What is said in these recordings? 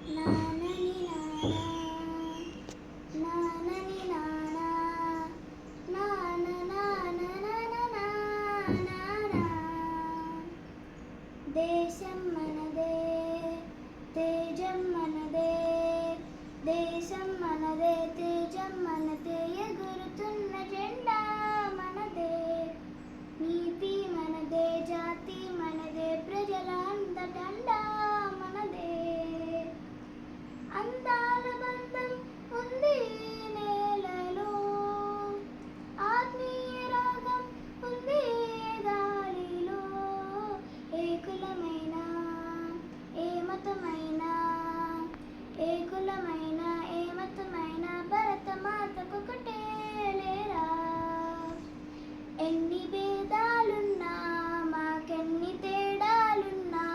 నానని నానా నానని నానా నాన నాన నానా నానా. దేశం మనదే తేజం మనదే, దేశం మనదే తేజం మనదే, ఎగురుతున్న జెండా మనదే. నీతి మనదే జాతి మనదే, ప్రజల అండదండా మనదే. అందాల బంధం ఉంది ఈ నేలలో, ఆత్మీయ రాగం ఉంది ఏ గాలిలో. ఏ కులమైన ఏ మతమైన, ఏ కులమైన ఏ మతమైన, భరతమాతకొకటే లేరా. ఎన్ని భేదాలున్నా మాకెన్ని తేడాలున్నా,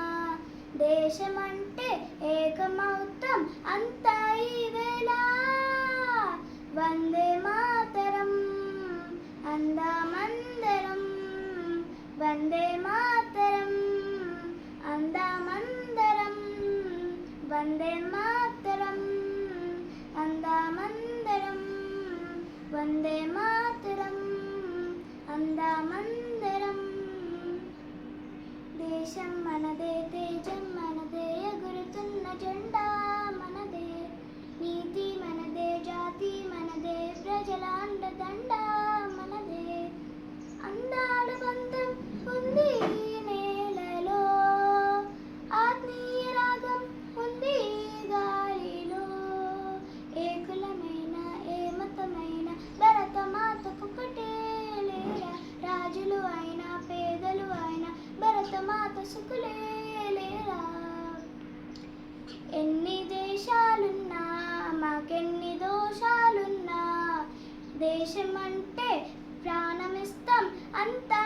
దేశమంటే ఏకమౌతం అంతా ఈవేళ. వందే మాతరం అందామందరం, వందే మాతరం అందామందరం, వందే మాతరం అందామందరం, వందే మాతరం అందామందరం. దేశం మనదే తేజం మనదే, ఎగురుతున్న జెండా మనదే. నీతి మనదే జాతి మనదే, ప్రజల అండదండ మనదే. అందాల బంధం ఉంది ఈ నేలలో, ఆత్మీయ రాగం ఉంది ఈ గాలిలో. ఏ కులమైన ఏ మతమైన, భరతమాతకొకటే లేరా. రాజులు అయినా పేదలు అయినా, భరతమాత సుఖులే లేరా. ఎన్ని దేశాలున్నా మాకెన్ని దోషాలున్నా, దేశమంటే ప్రాణమిస్తాం అంతా